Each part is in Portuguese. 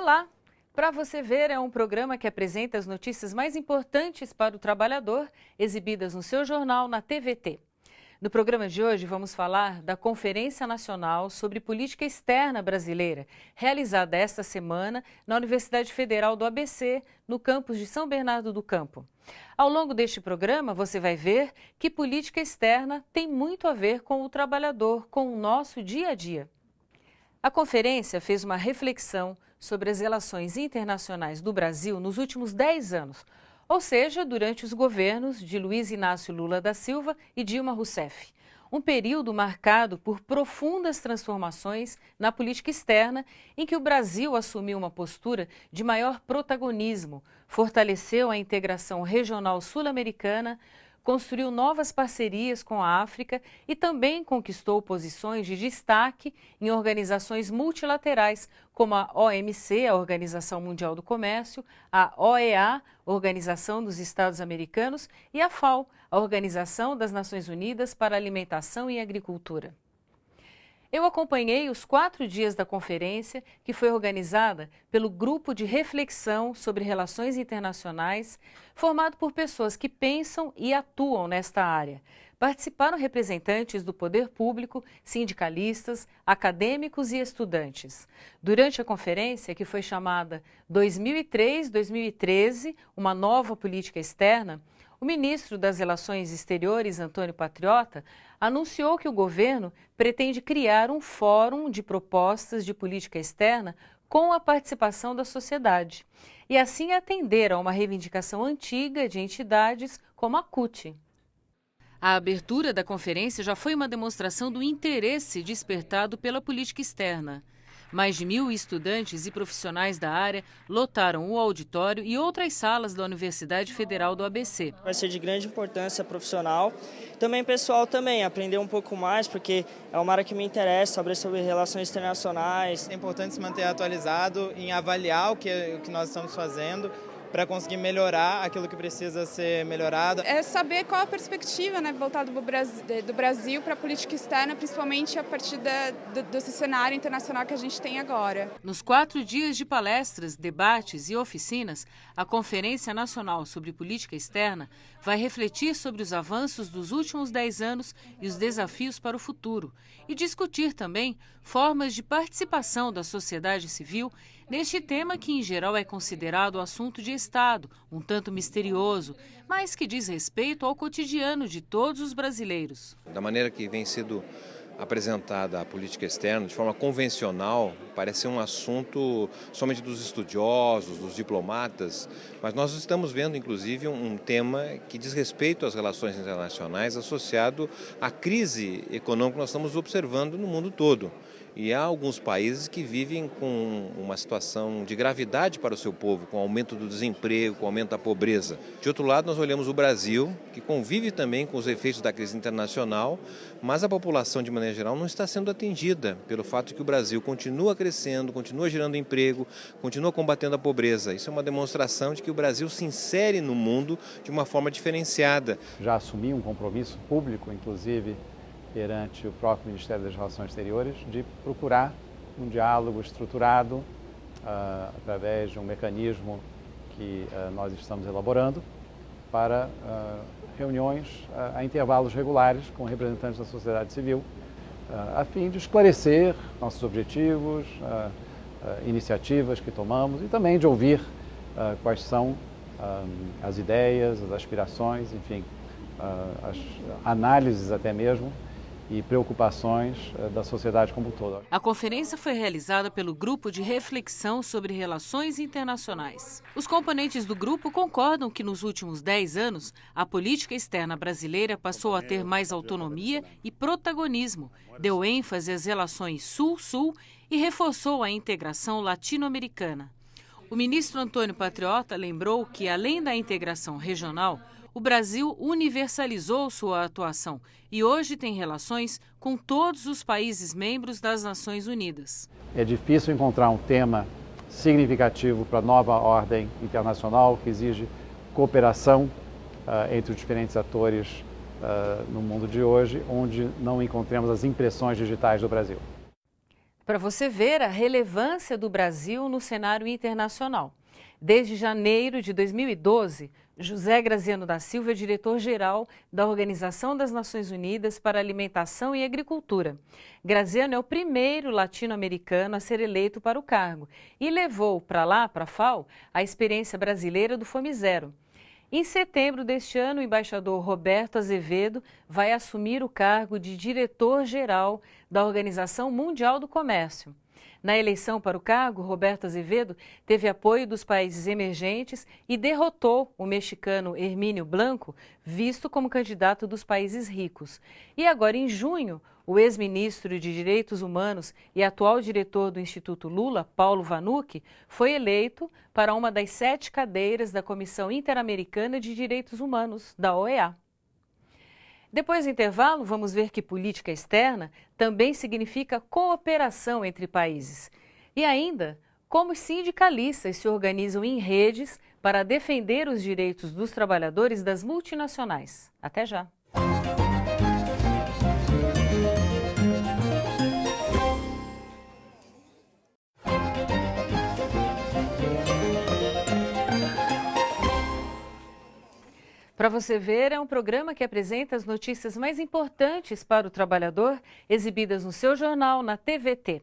Olá! Para você ver é um programa que apresenta as notícias mais importantes para o trabalhador, exibidas no seu jornal na TVT. No programa de hoje vamos falar da Conferência Nacional sobre Política Externa Brasileira, realizada esta semana na Universidade Federal do ABC, no campus de São Bernardo do Campo. Ao longo deste programa você vai ver que política externa tem muito a ver com o trabalhador, com o nosso dia a dia. A conferência fez uma reflexão sobre as relações internacionais do Brasil nos últimos 10 anos, ou seja, durante os governos de Luiz Inácio Lula da Silva e Dilma Rousseff. Um período marcado por profundas transformações na política externa, em que o Brasil assumiu uma postura de maior protagonismo, fortaleceu a integração regional sul-americana, construiu novas parcerias com a África e também conquistou posições de destaque em organizações multilaterais, como a OMC, a Organização Mundial do Comércio, a OEA, Organização dos Estados Americanos, e a FAO, a Organização das Nações Unidas para a Alimentação e Agricultura. Eu acompanhei os 4 dias da conferência, que foi organizada pelo Grupo de Reflexão sobre Relações Internacionais, formado por pessoas que pensam e atuam nesta área. Participaram representantes do poder público, sindicalistas, acadêmicos e estudantes. Durante a conferência, que foi chamada 2003-2013, uma nova política externa, o ministro das Relações Exteriores, Antônio Patriota, anunciou que o governo pretende criar um fórum de propostas de política externa com a participação da sociedade e assim atender a uma reivindicação antiga de entidades como a CUT. A abertura da conferência já foi uma demonstração do interesse despertado pela política externa. Mais de 1.000 estudantes e profissionais da área lotaram o auditório e outras salas da Universidade Federal do ABC. Vai ser de grande importância profissional, também pessoal também, aprender um pouco mais, porque é uma área que me interessa, saber sobre relações internacionais. É importante se manter atualizado em avaliar o que nós estamos fazendo, para conseguir melhorar aquilo que precisa ser melhorado. É saber qual a perspectiva, voltada do Brasil para a política externa, principalmente a partir desse cenário internacional que a gente tem agora. Nos 4 dias de palestras, debates e oficinas, a Conferência Nacional sobre Política Externa vai refletir sobre os avanços dos últimos 10 anos e os desafios para o futuro, e discutir também formas de participação da sociedade civil neste tema que, em geral, é considerado assunto de Estado, um tanto misterioso, mas que diz respeito ao cotidiano de todos os brasileiros. Da maneira que vem sido apresentada a política externa, de forma convencional, parece ser um assunto somente dos estudiosos, dos diplomatas, mas nós estamos vendo, inclusive, um tema que diz respeito às relações internacionais associado à crise econômica que nós estamos observando no mundo todo. E há alguns países que vivem com uma situação de gravidade para o seu povo, com o aumento do desemprego, com o aumento da pobreza. De outro lado, nós olhamos o Brasil, que convive também com os efeitos da crise internacional, mas a população, de maneira geral, não está sendo atendida pelo fato de que o Brasil continua crescendo, continua gerando emprego, continua combatendo a pobreza. Isso é uma demonstração de que o Brasil se insere no mundo de uma forma diferenciada. Já assumi um compromisso público, inclusive, perante o próprio Ministério das Relações Exteriores, de procurar um diálogo estruturado através de um mecanismo que nós estamos elaborando para reuniões a intervalos regulares com representantes da sociedade civil, a fim de esclarecer nossos objetivos, iniciativas que tomamos e também de ouvir quais são as ideias, as aspirações, enfim, as análises até mesmo, e preocupações da sociedade como um todo. A conferência foi realizada pelo Grupo de Reflexão sobre Relações Internacionais. Os componentes do grupo concordam que nos últimos 10 anos, a política externa brasileira passou a ter mais autonomia e protagonismo, deu ênfase às relações Sul-Sul e reforçou a integração latino-americana. O ministro Antônio Patriota lembrou que, além da integração regional, o Brasil universalizou sua atuação e hoje tem relações com todos os países membros das Nações Unidas. É difícil encontrar um tema significativo para a nova ordem internacional que exige cooperação entre os diferentes atores no mundo de hoje, onde não encontremos as impressões digitais do Brasil. Para você ver a relevância do Brasil no cenário internacional. Desde janeiro de 2012, José Graziano da Silva é diretor-geral da Organização das Nações Unidas para Alimentação e Agricultura. Graziano é o primeiro latino-americano a ser eleito para o cargo e levou para a FAO, a experiência brasileira do Fome Zero. Em setembro deste ano, o embaixador Roberto Azevedo vai assumir o cargo de diretor-geral da Organização Mundial do Comércio. Na eleição para o cargo, Roberto Azevedo teve apoio dos países emergentes e derrotou o mexicano Hermínio Blanco, visto como candidato dos países ricos. E agora, em junho, o ex-ministro de Direitos Humanos e atual diretor do Instituto Lula, Paulo Vanucci, foi eleito para uma das 7 cadeiras da Comissão Interamericana de Direitos Humanos, da OEA. Depois do intervalo, vamos ver que política externa também significa cooperação entre países. E ainda, como os sindicalistas se organizam em redes para defender os direitos dos trabalhadores das multinacionais. Até já! Para você ver, é um programa que apresenta as notícias mais importantes para o trabalhador, exibidas no seu jornal, na TVT.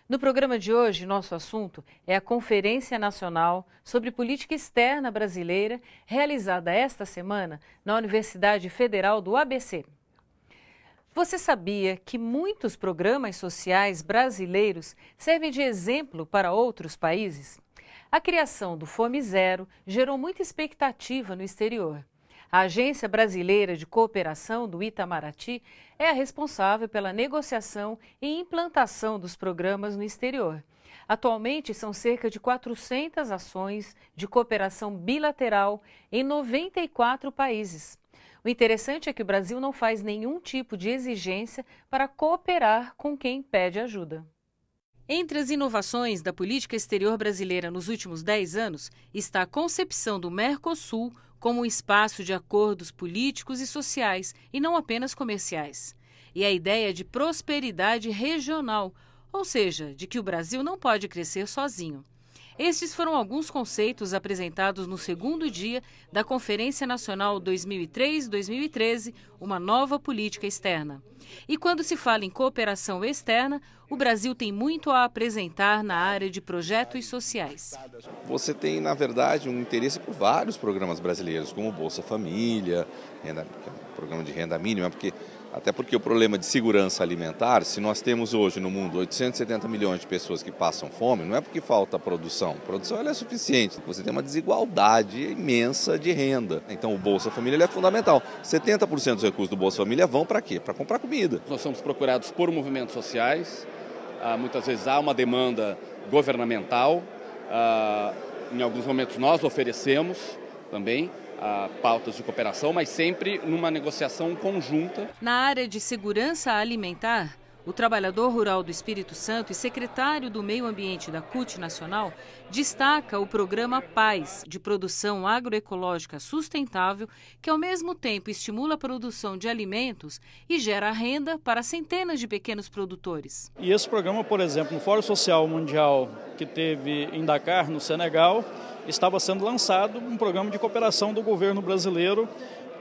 No programa de hoje, nosso assunto é a Conferência Nacional sobre Política Externa Brasileira, realizada esta semana na Universidade Federal do ABC. Você sabia que muitos programas sociais brasileiros servem de exemplo para outros países? A criação do Fome Zero gerou muita expectativa no exterior. A Agência Brasileira de Cooperação do Itamaraty é a responsável pela negociação e implantação dos programas no exterior. Atualmente, são cerca de 400 ações de cooperação bilateral em 94 países. O interessante é que o Brasil não faz nenhum tipo de exigência para cooperar com quem pede ajuda. Entre as inovações da política exterior brasileira nos últimos 10 anos está a concepção do Mercosul como um espaço de acordos políticos e sociais, e não apenas comerciais. E a ideia de prosperidade regional, ou seja, de que o Brasil não pode crescer sozinho. Estes foram alguns conceitos apresentados no segundo dia da Conferência Nacional 2003-2013, uma nova política externa. E quando se fala em cooperação externa, o Brasil tem muito a apresentar na área de projetos sociais. Você tem, na verdade, um interesse por vários programas brasileiros, como o Bolsa Família, programa de renda mínima, até porque o problema de segurança alimentar, se nós temos hoje no mundo 870 milhões de pessoas que passam fome, não é porque falta produção. A produção ela é suficiente. Você tem uma desigualdade imensa de renda. Então o Bolsa Família ele é fundamental. 70% dos recursos do Bolsa Família vão para quê? Para comprar comida. Nós somos procurados por movimentos sociais. Muitas vezes há uma demanda governamental. Em alguns momentos nós oferecemos também pautas de cooperação, mas sempre numa negociação conjunta. Na área de segurança alimentar, o trabalhador rural do Espírito Santo e secretário do Meio Ambiente da CUT Nacional destaca o programa PAZ, de produção agroecológica sustentável, que ao mesmo tempo estimula a produção de alimentos e gera renda para centenas de pequenos produtores. E esse programa, por exemplo, no Fórum Social Mundial que teve em Dakar, no Senegal, estava sendo lançado um programa de cooperação do governo brasileiro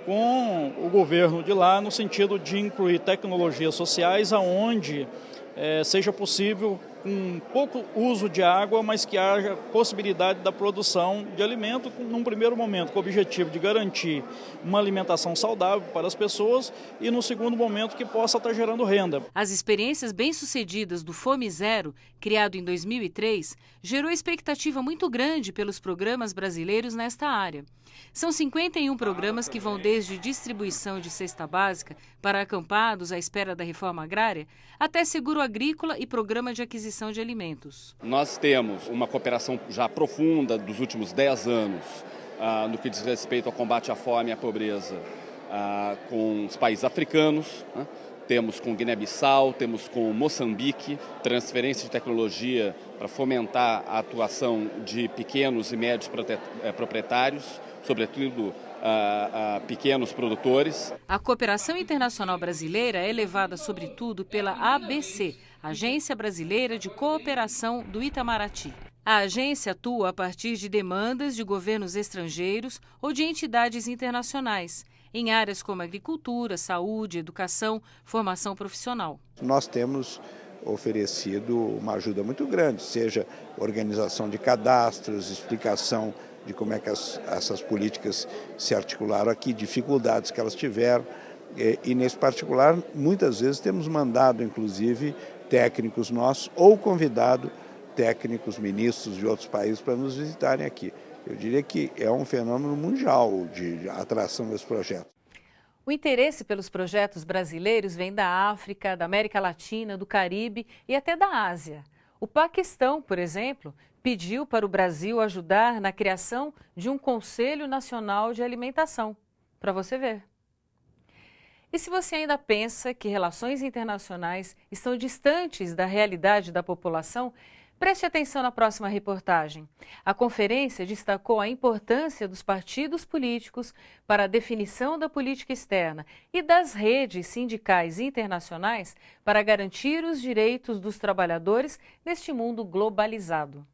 com o governo de lá, no sentido de incluir tecnologias sociais aonde seja possível um pouco uso de água, mas que haja possibilidade da produção de alimento, num primeiro momento com o objetivo de garantir uma alimentação saudável para as pessoas e no segundo momento que possa estar gerando renda. As experiências bem-sucedidas do Fome Zero, criado em 2003, gerou expectativa muito grande pelos programas brasileiros nesta área. São 51 programas que vão desde distribuição de cesta básica para acampados à espera da reforma agrária, até seguro agrícola e programa de aquisição de alimentos. Nós temos uma cooperação já profunda dos últimos 10 anos no que diz respeito ao combate à fome e à pobreza com os países africanos, né? Temos com Guiné-Bissau, temos com Moçambique, transferência de tecnologia para fomentar a atuação de pequenos e médios proprietários, sobretudo pequenos produtores. A cooperação internacional brasileira é levada sobretudo pela ABC, Agência Brasileira de Cooperação do Itamaraty. A agência atua a partir de demandas de governos estrangeiros ou de entidades internacionais, em áreas como agricultura, saúde, educação, formação profissional. Nós temos oferecido uma ajuda muito grande, seja organização de cadastros, explicação de como é que essas políticas se articularam aqui, dificuldades que elas tiveram. E nesse particular, muitas vezes temos mandado, inclusive, técnicos nossos ou convidado técnicos, ministros de outros países para nos visitarem aqui. Eu diria que é um fenômeno mundial de atração desse projeto. O interesse pelos projetos brasileiros vem da África, da América Latina, do Caribe e até da Ásia. O Paquistão, por exemplo, pediu para o Brasil ajudar na criação de um Conselho Nacional de Alimentação, para você ver. E se você ainda pensa que relações internacionais estão distantes da realidade da população, preste atenção na próxima reportagem. A conferência destacou a importância dos partidos políticos para a definição da política externa e das redes sindicais internacionais para garantir os direitos dos trabalhadores neste mundo globalizado.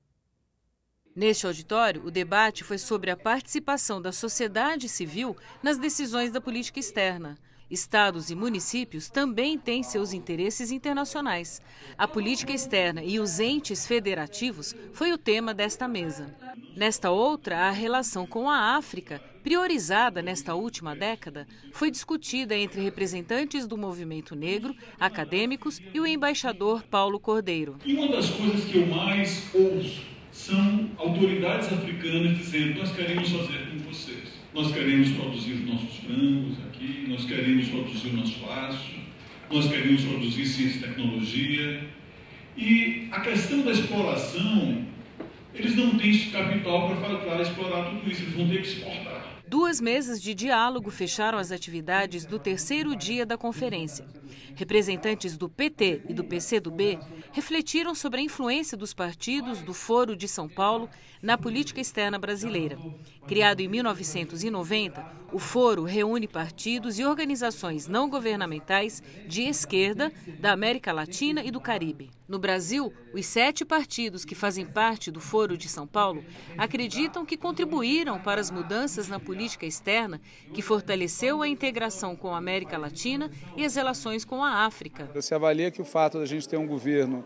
Neste auditório, o debate foi sobre a participação da sociedade civil nas decisões da política externa. Estados e municípios também têm seus interesses internacionais. A política externa e os entes federativos foi o tema desta mesa. Nesta outra, a relação com a África, priorizada nesta última década, foi discutida entre representantes do movimento negro, acadêmicos e o embaixador Paulo Cordeiro. E uma das coisas que eu mais ouço são autoridades africanas dizendo: nós queremos fazer com vocês. Nós queremos produzir os nossos frangos aqui, nós queremos produzir o nosso aço, nós queremos produzir ciência e tecnologia. E a questão da exploração, eles não têm capital para explorar tudo isso, eles vão ter que exportar. 2 mesas de diálogo fecharam as atividades do terceiro dia da conferência. Representantes do PT e do PCdoB refletiram sobre a influência dos partidos do Foro de São Paulo na política externa brasileira. Criado em 1990, o Foro reúne partidos e organizações não governamentais de esquerda da América Latina e do Caribe. No Brasil, os 7 partidos que fazem parte do Foro de São Paulo acreditam que contribuíram para as mudanças na política externa que fortaleceu a integração com a América Latina e as relações com a África. Você avalia que o fato de a gente ter um governo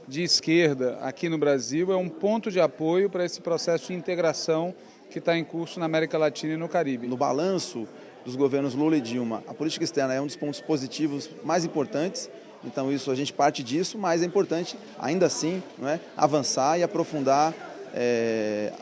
de esquerda aqui no Brasil é um ponto de apoio para esse processo de integração que está em curso na América Latina e no Caribe. No balanço dos governos Lula e Dilma, a política externa é um dos pontos positivos mais importantes. Então isso, a gente parte disso, mas é importante ainda assim, não é, avançar e aprofundar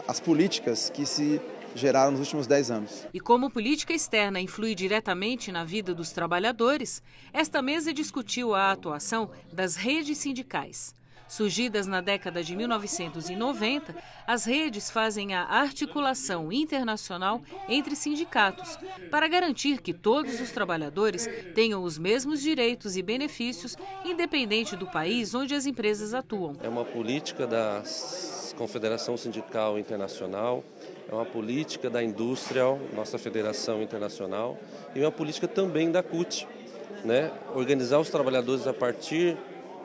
as políticas que se geraram nos últimos 10 anos. E como política externa influi diretamente na vida dos trabalhadores, esta mesa discutiu a atuação das redes sindicais. Surgidas na década de 1990, as redes fazem a articulação internacional entre sindicatos para garantir que todos os trabalhadores tenham os mesmos direitos e benefícios, independente do país onde as empresas atuam. É uma política da Confederação Sindical Internacional, é uma política da Industrial, nossa Federação Internacional, e uma política também da CUT, né? Organizar os trabalhadores a partir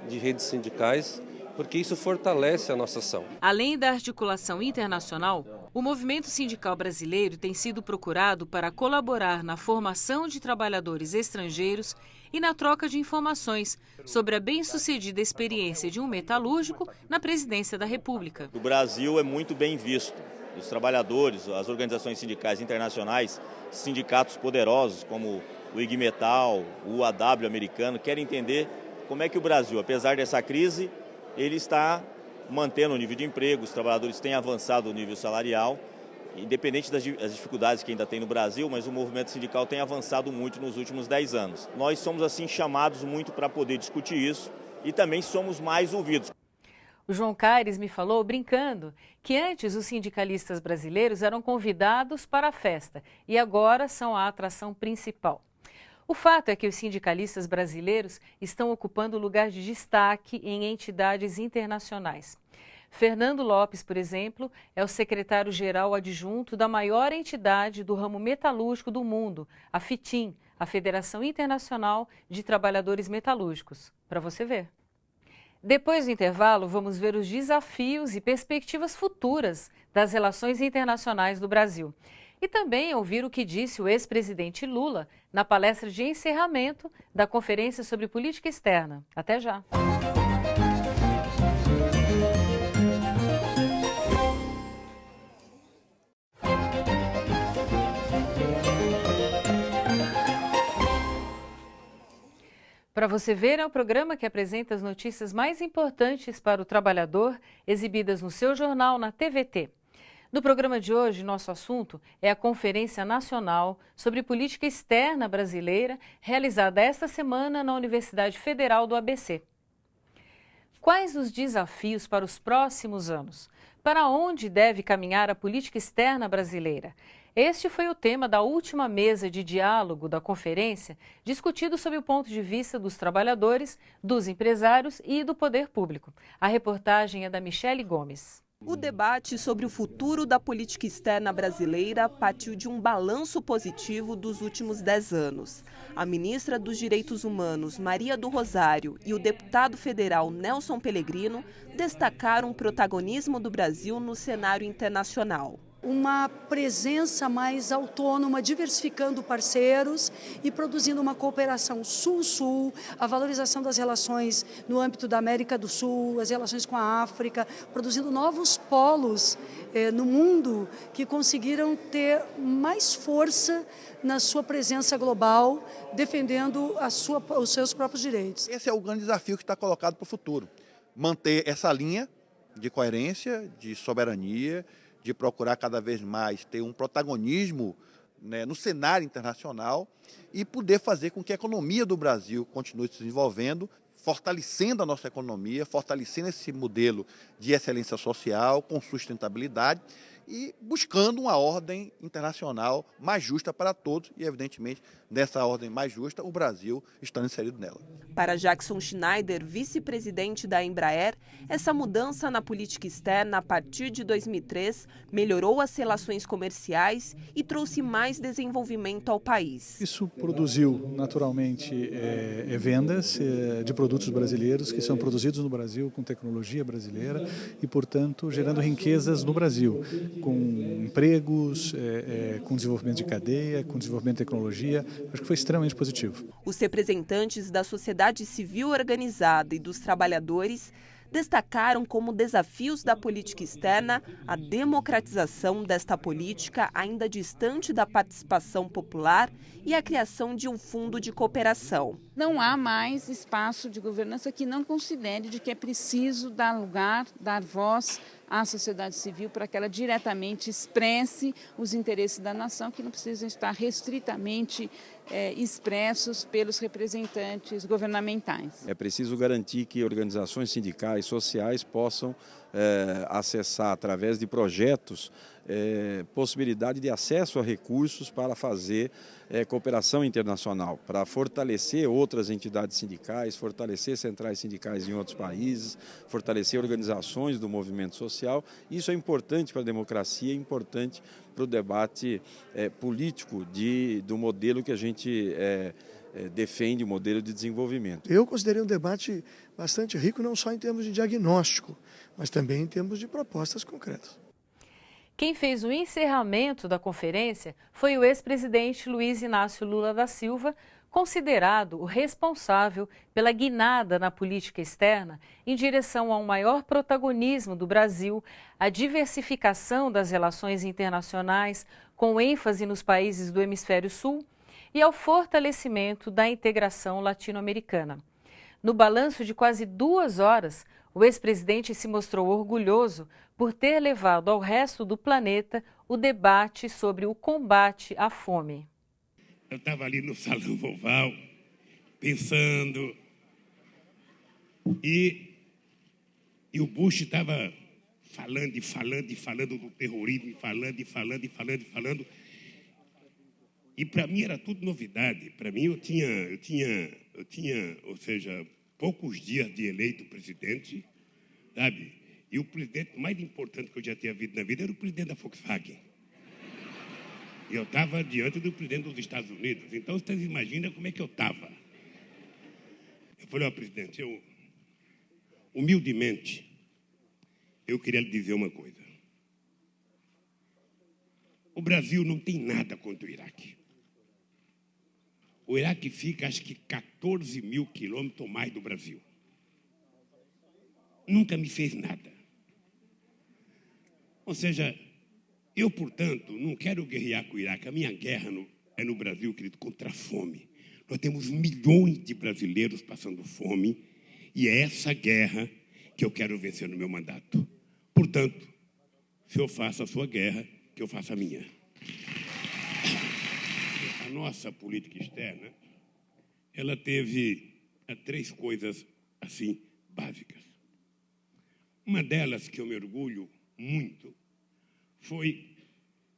de redes sindicais, porque isso fortalece a nossa ação. Além da articulação internacional, o movimento sindical brasileiro tem sido procurado para colaborar na formação de trabalhadores estrangeiros e na troca de informações sobre a bem-sucedida experiência de um metalúrgico na presidência da República. O Brasil é muito bem visto. Os trabalhadores, as organizações sindicais internacionais, sindicatos poderosos como o IG Metal, o UAW americano, querem entender como é que o Brasil, apesar dessa crise, ele está mantendo o nível de emprego, os trabalhadores têm avançado o nível salarial, independente das dificuldades que ainda tem no Brasil, mas o movimento sindical tem avançado muito nos últimos 10 anos. Nós somos assim chamados muito para poder discutir isso e também somos mais ouvidos. O João Caires me falou, brincando, que antes os sindicalistas brasileiros eram convidados para a festa e agora são a atração principal. O fato é que os sindicalistas brasileiros estão ocupando lugar de destaque em entidades internacionais. Fernando Lopes, por exemplo, é o secretário-geral adjunto da maior entidade do ramo metalúrgico do mundo, a FITIM, a Federação Internacional de Trabalhadores Metalúrgicos. Para você ver. Depois do intervalo, vamos ver os desafios e perspectivas futuras das relações internacionais do Brasil. E também ouvir o que disse o ex-presidente Lula na palestra de encerramento da Conferência sobre Política Externa. Até já! Para você ver, é o programa que apresenta as notícias mais importantes para o trabalhador, exibidas no seu jornal na TVT. No programa de hoje, nosso assunto é a Conferência Nacional sobre Política Externa Brasileira, realizada esta semana na Universidade Federal do ABC. Quais os desafios para os próximos anos? Para onde deve caminhar a política externa brasileira? Este foi o tema da última mesa de diálogo da conferência, discutido sob o ponto de vista dos trabalhadores, dos empresários e do poder público. A reportagem é da Michele Gomes. O debate sobre o futuro da política externa brasileira partiu de um balanço positivo dos últimos 10 anos. A ministra dos Direitos Humanos, Maria do Rosário, e o deputado federal Nelson Pellegrino destacaram o protagonismo do Brasil no cenário internacional. Uma presença mais autônoma, diversificando parceiros e produzindo uma cooperação sul-sul, a valorização das relações no âmbito da América do Sul, as relações com a África, produzindo novos polos no mundo que conseguiram ter mais força na sua presença global, defendendo os seus próprios direitos. Esse é o grande desafio que está colocado para o futuro. Manter essa linha de coerência, de soberania, de procurar cada vez mais ter um protagonismo, né, no cenário internacional e poder fazer com que a economia do Brasil continue se desenvolvendo, fortalecendo a nossa economia, fortalecendo esse modelo de excelência social, com sustentabilidade e buscando uma ordem internacional mais justa para todos e, evidentemente, nessa ordem mais justa, o Brasil estando inserido nela. Para Jackson Schneider, vice-presidente da Embraer, essa mudança na política externa a partir de 2003 melhorou as relações comerciais e trouxe mais desenvolvimento ao país. Isso produziu, naturalmente, vendas de produtos brasileiros que são produzidos no Brasil com tecnologia brasileira e, portanto, gerando riquezas no Brasil, com empregos, com desenvolvimento de cadeia, com desenvolvimento de tecnologia. Acho que foi extremamente positivo. Os representantes da sociedade civil organizada e dos trabalhadores destacaram como desafios da política externa a democratização desta política ainda distante da participação popular e a criação de um fundo de cooperação. Não há mais espaço de governança que não considere de que é preciso dar lugar, dar voz à sociedade civil para que ela diretamente expresse os interesses da nação, que não precisam estar restritamente expressos pelos representantes governamentais. É preciso garantir que organizações sindicais, sociais possam acessar, através de projetos, possibilidade de acesso a recursos para fazer cooperação internacional, para fortalecer outras entidades sindicais, fortalecer centrais sindicais em outros países, fortalecer organizações do movimento social. Isso é importante para a democracia, é importante para o debate político do modelo que a gente defende, o modelo de desenvolvimento. Eu considerei um debate bastante rico, não só em termos de diagnóstico, mas também em termos de propostas concretas. Quem fez o encerramento da conferência foi o ex-presidente Luiz Inácio Lula da Silva, considerado o responsável pela guinada na política externa em direção a um maior protagonismo do Brasil, a diversificação das relações internacionais, com ênfase nos países do Hemisfério Sul, e ao fortalecimento da integração latino-americana. No balanço de quase 2 horas, o ex-presidente se mostrou orgulhoso por ter levado ao resto do planeta o debate sobre o combate à fome. Eu estava ali no salão oval, pensando, e o Bush estava falando do terrorismo, falando. E para mim era tudo novidade. Para mim eu tinha, ou seja, poucos dias de eleito presidente, sabe? E o presidente mais importante que eu já tinha visto na vida era o presidente da Volkswagen. E eu estava diante do presidente dos Estados Unidos. Então, vocês imaginam como é que eu estava. Eu falei, ó, presidente, humildemente, eu queria lhe dizer uma coisa. O Brasil não tem nada contra o Iraque. O Iraque fica, acho que, 14 mil quilômetros ou mais do Brasil. Nunca me fez nada. Ou seja, eu, portanto, não quero guerrear com o Iraque. A minha guerra é no Brasil, querido, contra a fome. Nós temos milhões de brasileiros passando fome e é essa guerra que eu quero vencer no meu mandato. Portanto, se eu faço a sua guerra, que eu faça a minha. A nossa política externa, ela teve 3 coisas, assim, básicas. Uma delas que eu me orgulho muito foi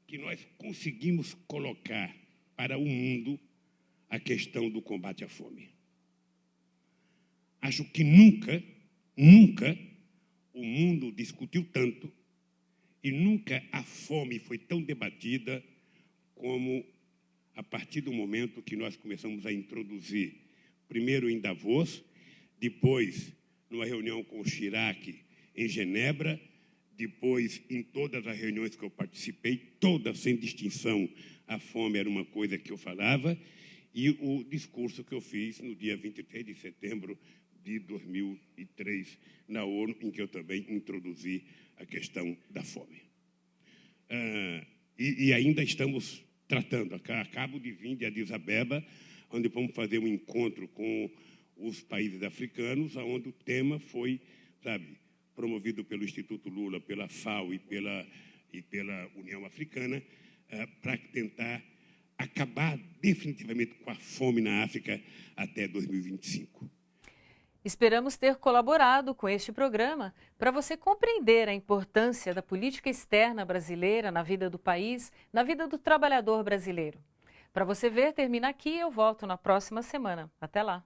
que nós conseguimos colocar para o mundo a questão do combate à fome. Acho que nunca o mundo discutiu tanto e nunca a fome foi tão debatida como a partir do momento que nós começamos a introduzir, primeiro em Davos, depois numa reunião com o Chirac em Genebra, depois em todas as reuniões que eu participei, todas sem distinção, a fome era uma coisa que eu falava, e o discurso que eu fiz no dia 23 de setembro de 2003 na ONU, em que eu também introduzi a questão da fome. E ainda estamos tratando. Acabo de vir de Addis Abeba, onde vamos fazer um encontro com os países africanos, onde o tema foi, promovido pelo Instituto Lula, pela FAO e pela União Africana, para tentar acabar definitivamente com a fome na África até 2025. Esperamos ter colaborado com este programa para você compreender a importância da política externa brasileira na vida do país, na vida do trabalhador brasileiro. Para você ver, termina aqui e eu volto na próxima semana. Até lá!